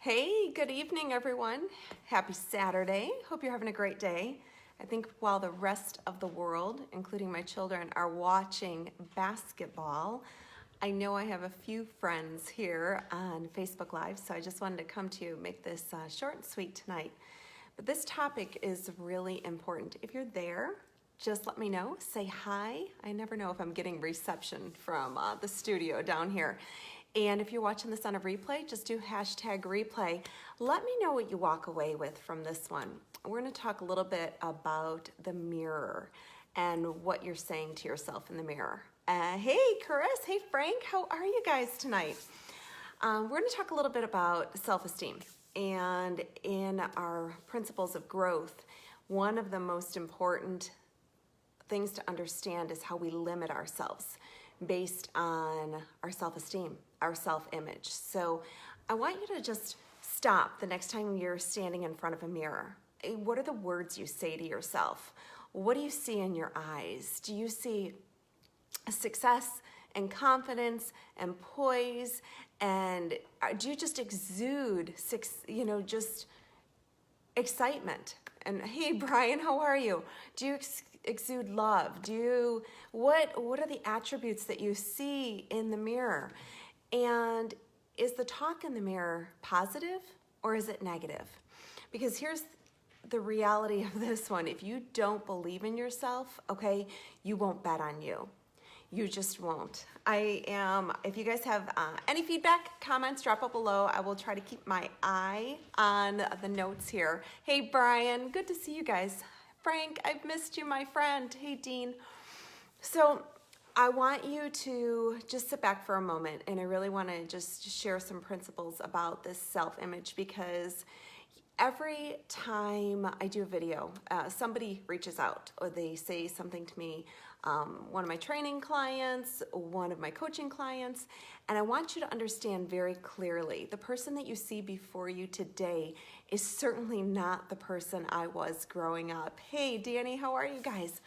Hey, good evening, everyone. Happy Saturday. Hope you're having a great day. I think while the rest of the world, including my children, are watching basketball, I know I have a few friends here on Facebook Live, so I just wanted to come to you, make this short and sweet tonight. But this topic is really important. If you're there, just let me know. Say hi. I never know if I'm getting reception from the studio down here. And if you're watching this on a replay, just do hashtag replay. Let me know what you walk away with from this one. We're going to talk a little bit about the mirror and what you're saying to yourself in the mirror. Hey, Chris. Hey, Frank. How are you guys tonight? We're going to talk a little bit about self-esteem. And in our principles of growth, one of the most important things to understand is how we limit ourselves based on our self-esteem, our self-image. So I want you to just stop the next time you're standing in front of a mirror. What are the words you say to yourself? What do you see in your eyes? Do you see success and confidence and poise? And do you just exude, just excitement? And hey, Brian, how are you? Do you exude love? What are the attributes that you see in the mirror? And is the talk in the mirror positive or is it negative? Because here's the reality of this one. If you don't believe in yourself, okay, you won't bet on you. You just won't. If you guys have any feedback, comments, drop it below. I will try to keep my eye on the notes here. Hey, Brian, good to see you guys. Frank, I've missed you, my friend. Hey, Dean. So I want you to just sit back for a moment, and I really want to just share some principles about this self-image, because every time I do a video, somebody reaches out or they say something to me, one of my training clients, one of my coaching clients, and I want you to understand very clearly, the person that you see before you today is certainly not the person I was growing up. Hey, Danny, how are you guys?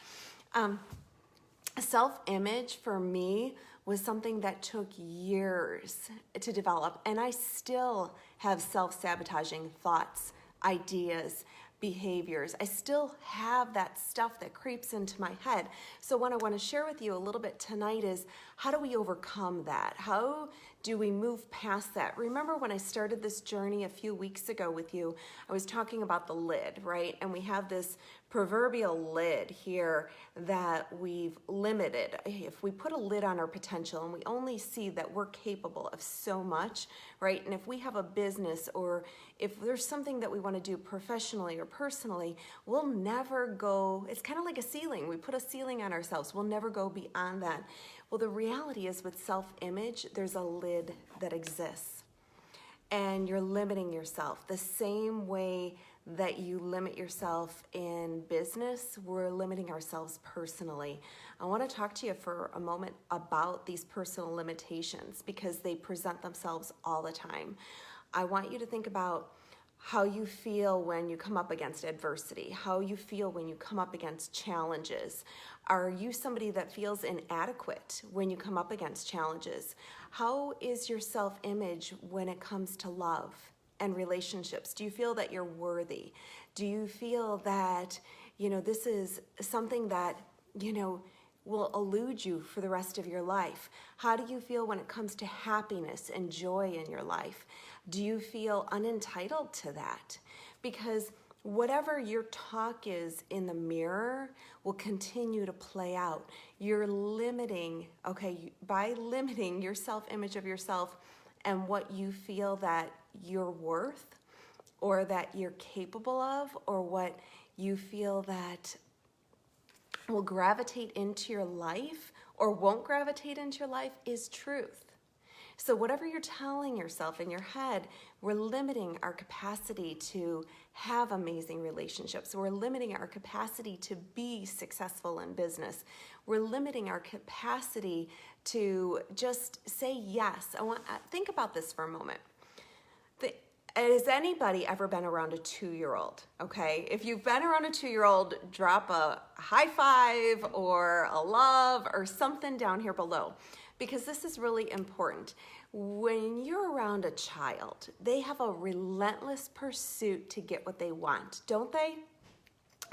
Self-image for me was something that took years to develop, and I still have self-sabotaging thoughts, ideas, behaviors. I still have that stuff that creeps into my head. So what I want to share with you a little bit tonight is, how do we overcome that? How do we move past that? Remember when I started this journey a few weeks ago with you, I was talking about the lid, right? And we have this proverbial lid here that we've limited. If we put a lid on our potential and we only see that we're capable of so much, right? And if we have a business, or if there's something that we want to do professionally or personally, we'll never go, it's kind of like a ceiling. We put a ceiling on ourselves. We'll never go beyond that. Well, the reality is with self-image, there's a lid that exists. And you're limiting yourself the same way that you limit yourself in business. We're limiting ourselves personally. I want to talk to you for a moment about these personal limitations, because they present themselves all the time. I want you to think about how you feel when you come up against adversity, how you feel when you come up against challenges. Are you somebody that feels inadequate when you come up against challenges? How is your self-image when it comes to love and relationships? Do you feel that you're worthy? Do you feel that, this is something that, will elude you for the rest of your life? How do you feel when it comes to happiness and joy in your life? Do you feel unentitled to that? Because whatever your talk is in the mirror will continue to play out. You're limiting, by limiting your self-image of yourself and what you feel that you're worth, or that you're capable of, or what you feel that will gravitate into your life or won't gravitate into your life, is truth. So whatever you're telling yourself in your head, we're limiting our capacity to have amazing relationships. We're limiting our capacity to be successful in business. We're limiting our capacity to just say yes. Think about this for a moment. Has anybody ever been around a 2-year-old? Okay, if you've been around a 2-year-old, drop a high five or a love or something down here below, because this is really important. When you're around a child, they have a relentless pursuit to get what they want, don't they?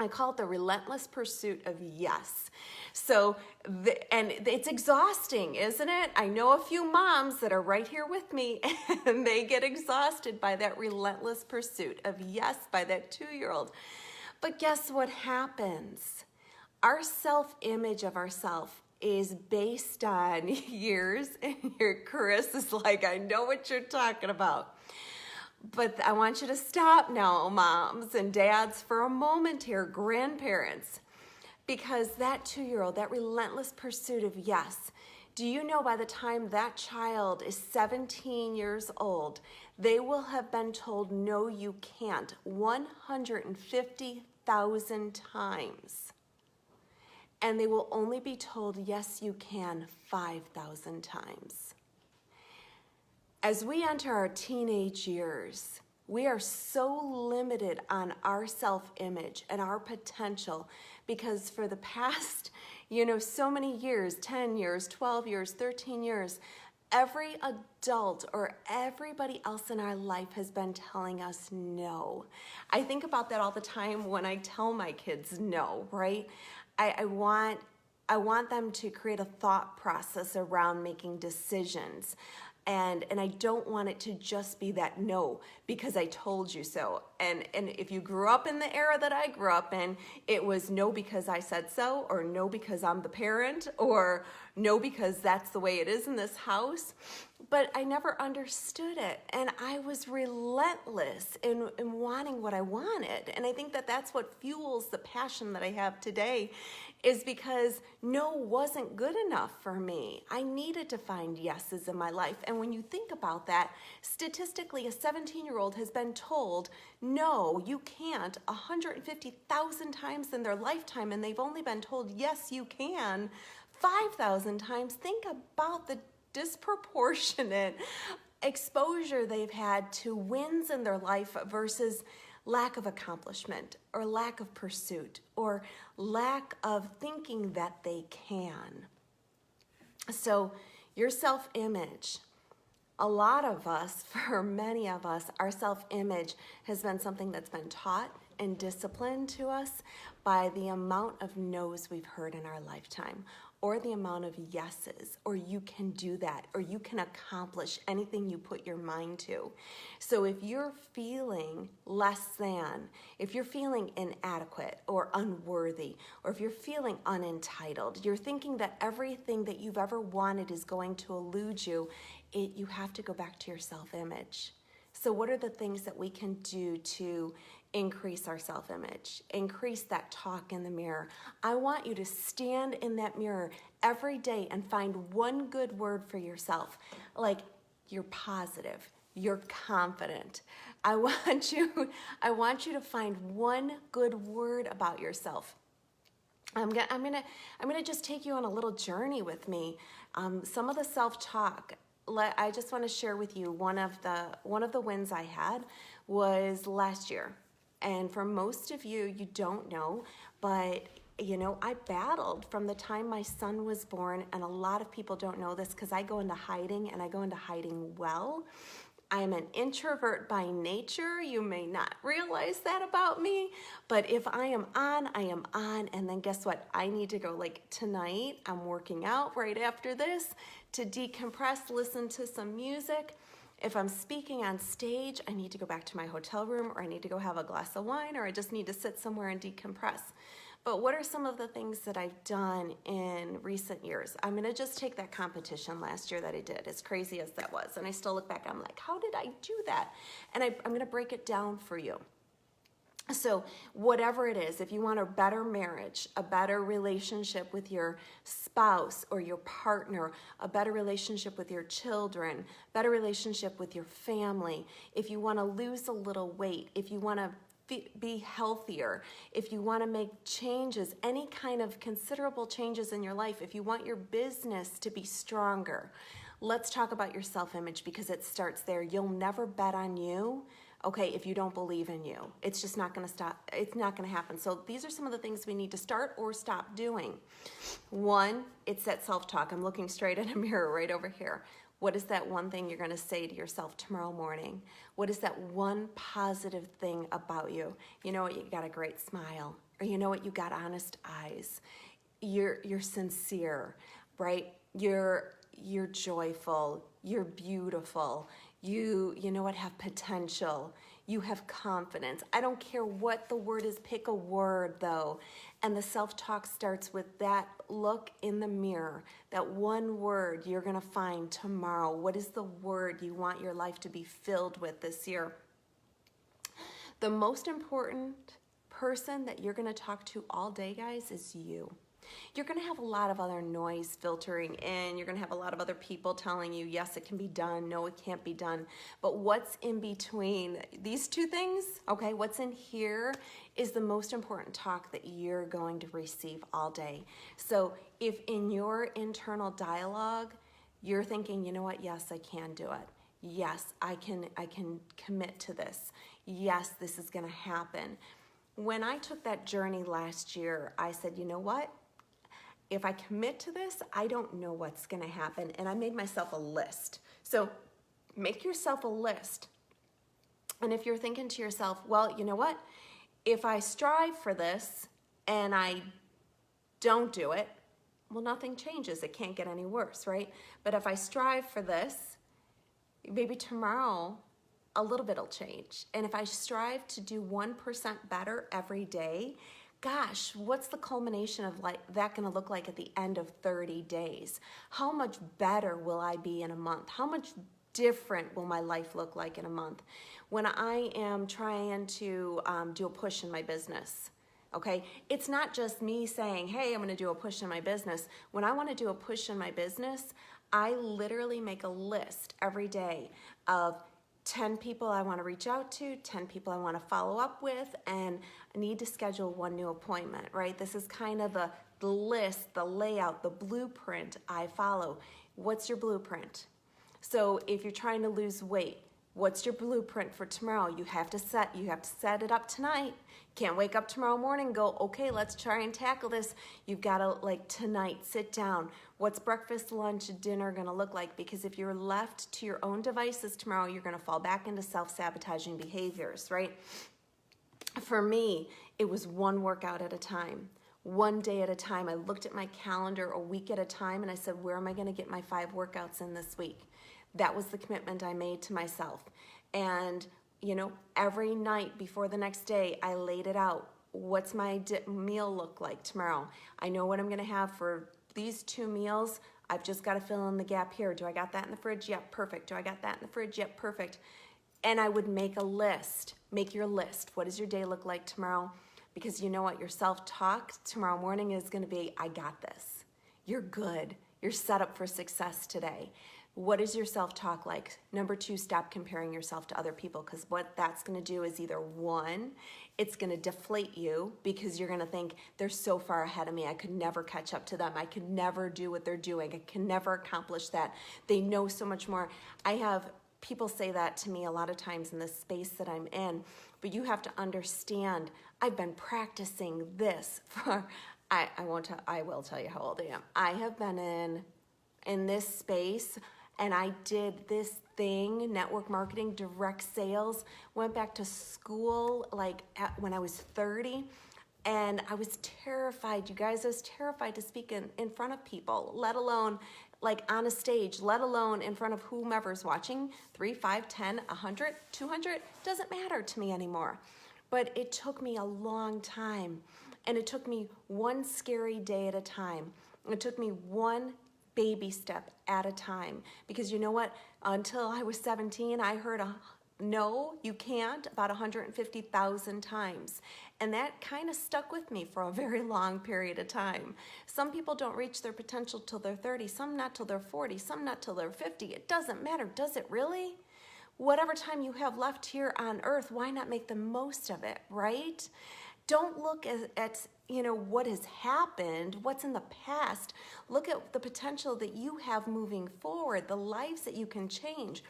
I call it the relentless pursuit of yes. So, and it's exhausting, isn't it? I know a few moms that are right here with me, and they get exhausted by that relentless pursuit of yes by that 2-year-old. But guess what happens? Our self-image of ourselves is based on years, and your Chris is like, I know what you're talking about. But I want you to stop now, moms and dads, for a moment here, grandparents, because that 2-year-old, that relentless pursuit of yes, do you know by the time that child is 17 years old, they will have been told, no, you can't, 150,000 times. And they will only be told, yes, you can, 5,000 times. As we enter our teenage years, we are so limited on our self-image and our potential because for the past, so many years, 10 years, 12 years, 13 years, every adult or everybody else in our life has been telling us no. I think about that all the time when I tell my kids no, right? I want them to create a thought process around making decisions. And I don't want it to just be that no, because I told you so. And if you grew up in the era that I grew up in, it was no because I said so, or no because I'm the parent, or no because that's the way it is in this house. But I never understood it. And I was relentless in wanting what I wanted. And I think that that's what fuels the passion that I have today, is because no wasn't good enough for me. I needed to find yeses in my life. And when you think about that, statistically, a 17-year-old has been told, no, you can't, 150,000 times in their lifetime, and they've only been told, yes, you can, 5,000 times. Think about the disproportionate exposure they've had to wins in their life versus lack of accomplishment or lack of pursuit or lack of thinking that they can. So your self-image, a lot of us, for many of us, our self-image has been something that's been taught and disciplined to us by the amount of no's we've heard in our lifetime, or the amount of yeses, or you can do that, or you can accomplish anything you put your mind to. So if you're feeling less than, if you're feeling inadequate or unworthy, or if you're feeling unentitled, you're thinking that everything that you've ever wanted is going to elude you, you have to go back to your self-image. So what are the things that we can do to increase our self-image, increase that talk in the mirror? I want you to stand in that mirror every day and find one good word for yourself. Like, you're positive, you're confident. I want you to find one good word about yourself. I'm gonna just take you on a little journey with me. Some of the self-talk. I just want to share with you one of the wins I had was last year. And for most of you, you don't know, but I battled from the time my son was born, and a lot of people don't know this because I go into hiding, and I go into hiding well. I am an introvert by nature. You may not realize that about me, but if I am on, I am on. And then guess what? I need to go, like tonight, I'm working out right after this to decompress, listen to some music. If I'm speaking on stage, I need to go back to my hotel room, or I need to go have a glass of wine, or I just need to sit somewhere and decompress. But what are some of the things that I've done in recent years? I'm going to just take that competition last year that I did, as crazy as that was. And I still look back, I'm like, how did I do that? And I'm going to break it down for you. So whatever it is, if you want a better marriage, a better relationship with your spouse or your partner, a better relationship with your children, better relationship with your family, if you want to lose a little weight, if you want to be healthier, if you want to make changes, any kind of considerable changes in your life, if you want your business to be stronger, let's talk about your self-image, because it starts there. You'll never bet on you, okay, if you don't believe in you. It's just not going to stop. It's not going to happen. So these are some of the things we need to start or stop doing. One, it's that self-talk. I'm looking straight at a mirror right over here. What is that one thing you're going to say to yourself tomorrow morning? What is that one positive thing about you? You know what? You got a great smile. Or you know what? You got honest eyes. You're sincere, right? You're joyful. You're beautiful. You know what? Have potential. You have confidence. I don't care what the word is. Pick a word though. And the self-talk starts with that look in the mirror, that one word you're going to find tomorrow. What is the word you want your life to be filled with this year? The most important person that you're going to talk to all day, guys, is you. You're going to have a lot of other noise filtering in. You're going to have a lot of other people telling you, yes, it can be done. No, it can't be done. But what's in between these two things, okay, what's in here is the most important talk that you're going to receive all day. So if in your internal dialogue, you're thinking, you know what, yes, I can do it. Yes, I can commit to this. Yes, this is going to happen. When I took that journey last year, I said, you know what? If I commit to this, I don't know what's going to happen. And I made myself a list. So make yourself a list. And if you're thinking to yourself, well, you know what? If I strive for this and I don't do it, well, nothing changes. It can't get any worse, right? But if I strive for this, maybe tomorrow a little bit will change. And if I strive to do 1% better every day, gosh, what's the culmination of that going to look like at the end of 30 days? How much better will I be in a month? How much different will my life look like in a month? When I am trying to do a push in my business, okay, it's not just me saying, hey, I'm going to do a push in my business. When I want to do a push in my business, I literally make a list every day of 10 people I want to reach out to, 10 people I want to follow up with, and I need to schedule one new appointment, right? This is kind of the list, the layout, the blueprint I follow. What's your blueprint? So if you're trying to lose weight, what's your blueprint for tomorrow? You have to set it up tonight. Can't wake up tomorrow morning and go, okay, let's try and tackle this. You've got to, like, tonight, sit down. What's breakfast, lunch, dinner going to look like? Because if you're left to your own devices tomorrow, you're going to fall back into self-sabotaging behaviors, right? For me, it was one workout at a time, one day at a time. I looked at my calendar a week at a time and I said, where am I going to get my 5 workouts in this week? That was the commitment I made to myself. And, you know, every night before the next day, I laid it out. What's my meal look like tomorrow? I know what I'm going to have for these 2 meals. I've just got to fill in the gap here. Do I got that in the fridge? Yep, perfect. Do I got that in the fridge? Yep, perfect. And I would make a list. Make your list. What does your day look like tomorrow? Because you know what? Your self-talk tomorrow morning is going to be, I got this. You're good. You're set up for success today. What is your self-talk like? Number 2, stop comparing yourself to other people, because what that's going to do is either 1, it's going to deflate you because you're going to think they're so far ahead of me. I could never catch up to them. I could never do what they're doing. I can never accomplish that. They know so much more. I have people say that to me a lot of times in the space that I'm in, but you have to understand, I've been practicing this for, I will tell you how old I am. I have been in this space, and I did this thing, network marketing, direct sales, went back to school when I was 30, and I was terrified, you guys. I was terrified to speak in front of people, let alone like on a stage, let alone in front of whomever's watching. 3, 5, 10, 100, 200, doesn't matter to me anymore. But it took me a long time, and it took me one scary day at a time. It took me one baby step at a time, because you know what? Until I was 17, I heard a no, you can't about 150,000 times. And that kind of stuck with me for a very long period of time. Some people don't reach their potential till they're 30, some not till they're 40, some not till they're 50. It doesn't matter, does it really? Whatever time you have left here on earth, why not make the most of it, right? Don't look at what has happened, what's in the past. Look at the potential that you have moving forward, the lives that you can change.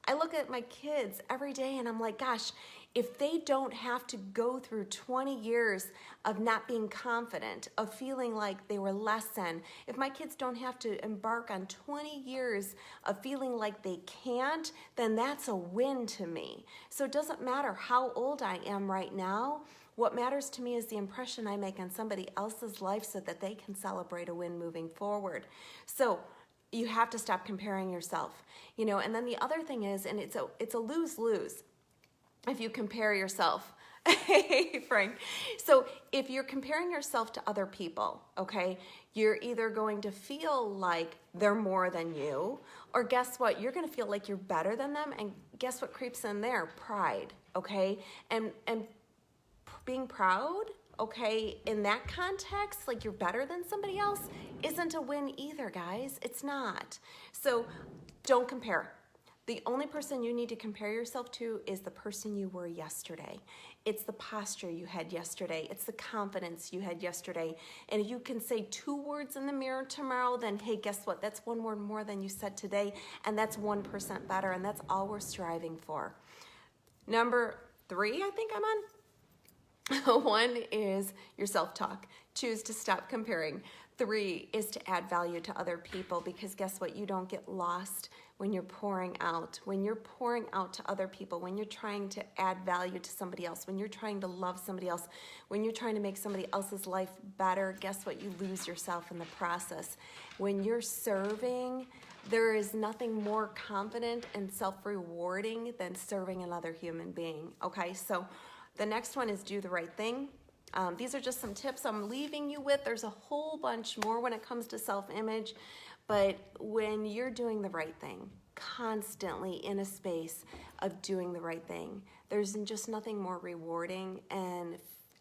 I look at my kids every day and I'm like, gosh, if they don't have to go through 20 years of not being confident, of feeling like they were less than, if my kids don't have to embark on 20 years of feeling like they can't, then that's a win to me. So it doesn't matter how old I am right now. What matters to me is the impression I make on somebody else's life so that they can celebrate a win moving forward. So you have to stop comparing yourself, and then the other thing is, and it's a lose-lose if you compare yourself. Hey, Frank. So if you're comparing yourself to other people, okay, you're either going to feel like they're more than you, or guess what? You're going to feel like you're better than them, and guess what creeps in there? Pride, okay? And being proud, okay, in that context, like you're better than somebody else, isn't a win either, guys. It's not. So don't compare. The only person you need to compare yourself to is the person you were yesterday. It's the posture you had yesterday. It's the confidence you had yesterday. And if you can say 2 words in the mirror tomorrow, then hey, guess what? That's 1 word more than you said today, and that's 1% better, and that's all we're striving for. Number 3, I think I'm on. 1 is your self-talk. Choose to stop comparing. 3 is to add value to other people, because guess what? You don't get lost when you're pouring out. When you're pouring out to other people, when you're trying to add value to somebody else, when you're trying to love somebody else, when you're trying to make somebody else's life better, guess what? You lose yourself in the process. When you're serving, there is nothing more confident and self-rewarding than serving another human being, okay? So the next one is do the right thing. These are just some tips I'm leaving you with. There's a whole bunch more when it comes to self-image, but when you're doing the right thing, constantly in a space of doing the right thing, there's just nothing more rewarding, and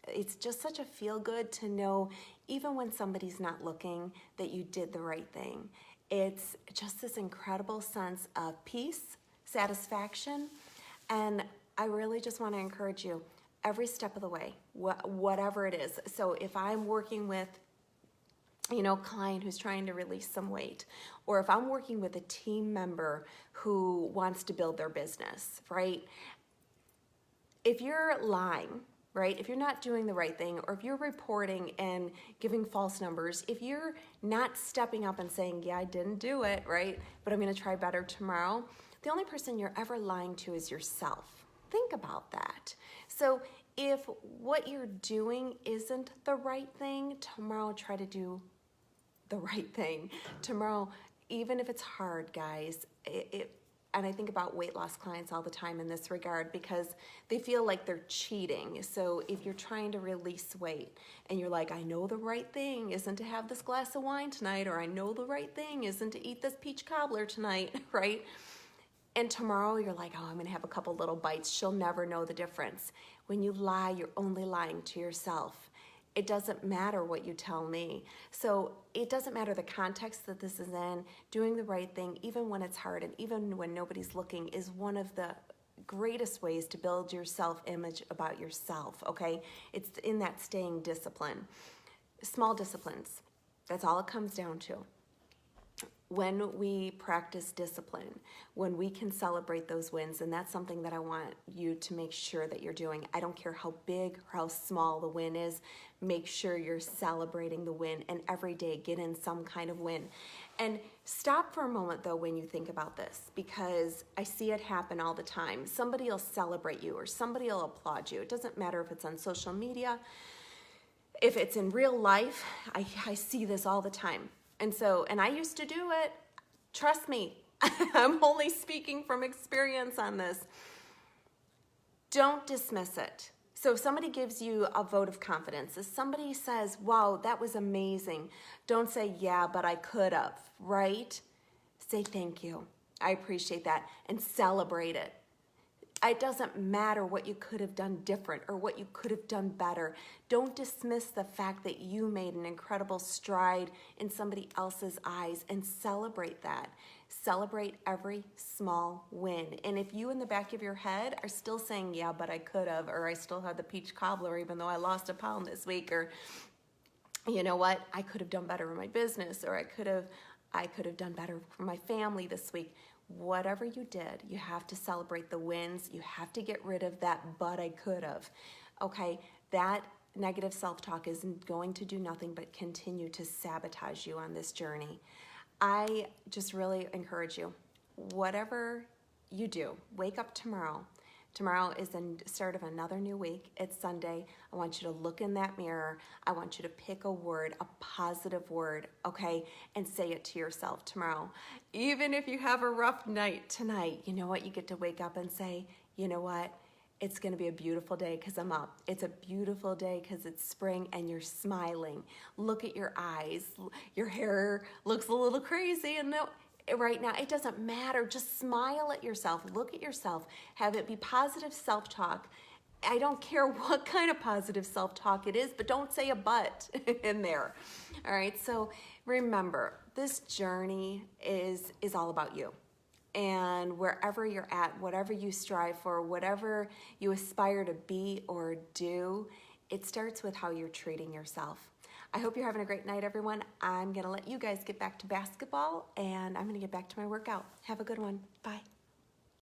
it's just such a feel-good to know, even when somebody's not looking, that you did the right thing. It's just this incredible sense of peace, satisfaction, and I really just want to encourage you, every step of the way, whatever it is. So if I'm working with, a client who's trying to release some weight, or if I'm working with a team member who wants to build their business, right? If you're lying, right? If you're not doing the right thing, or if you're reporting and giving false numbers, if you're not stepping up and saying, yeah, I didn't do it, right? But I'm going to try better tomorrow, the only person you're ever lying to is yourself. Think about that. So if what you're doing isn't the right thing, tomorrow try to do the right thing. Tomorrow, even if it's hard, guys, and I think about weight loss clients all the time in this regard, because they feel like they're cheating. So if you're trying to release weight and you're like, I know the right thing isn't to have this glass of wine tonight, or I know the right thing isn't to eat this peach cobbler tonight, right? And tomorrow you're like, oh, I'm going to have a couple little bites. She'll never know the difference. When you lie, you're only lying to yourself. It doesn't matter what you tell me. So it doesn't matter the context that this is in. Doing the right thing, even when it's hard and even when nobody's looking, is one of the greatest ways to build your self-image about yourself, okay? It's in that staying discipline. Small disciplines. That's all it comes down to. When we practice discipline, when we can celebrate those wins, and that's something that I want you to make sure that you're doing. I don't care how big or how small the win is, make sure you're celebrating the win, and every day get in some kind of win. And stop for a moment though when you think about this, because I see it happen all the time. Somebody will celebrate you or somebody will applaud you. It doesn't matter if it's on social media, if it's in real life, I see this all the time. And I used to do it. Trust me, I'm only speaking from experience on this. Don't dismiss it. So if somebody gives you a vote of confidence, if somebody says, wow, that was amazing, don't say, yeah, but I could have, right? Say thank you. I appreciate that, and celebrate it. It doesn't matter what you could have done different or what you could have done better. Don't dismiss the fact that you made an incredible stride in somebody else's eyes, and celebrate that. Celebrate every small win. And if you in the back of your head are still saying, yeah, but I could have, or I still had the peach cobbler even though I lost a pound this week, or you know what, I could have done better in my business, or I could have done better for my family this week. whatever you did, you have to celebrate the wins. You have to get rid of that, but I could have. Okay, that negative self-talk is going to do nothing but continue to sabotage you on this journey. I just really encourage you, whatever you do, wake up tomorrow. Tomorrow is the start of another new week. It's Sunday. I want you to look in that mirror. I want you to pick a word, a positive word, okay, and say it to yourself tomorrow. Even if you have a rough night tonight, you know what? You get to wake up and say, you know what? It's going to be a beautiful day because I'm up. It's a beautiful day because it's spring and you're smiling. Look at your eyes. Your hair looks a little crazy, and no, right now, it doesn't matter. Just smile at yourself. Look at yourself. Have it be positive self-talk. I don't care what kind of positive self-talk it is, but don't say a but in there. All right, so remember, this journey is all about you. And wherever you're at, whatever you strive for, whatever you aspire to be or do, it starts with how you're treating yourself. I hope you're having a great night, everyone. I'm going to let you guys get back to basketball, and I'm going to get back to my workout. Have a good one. Bye.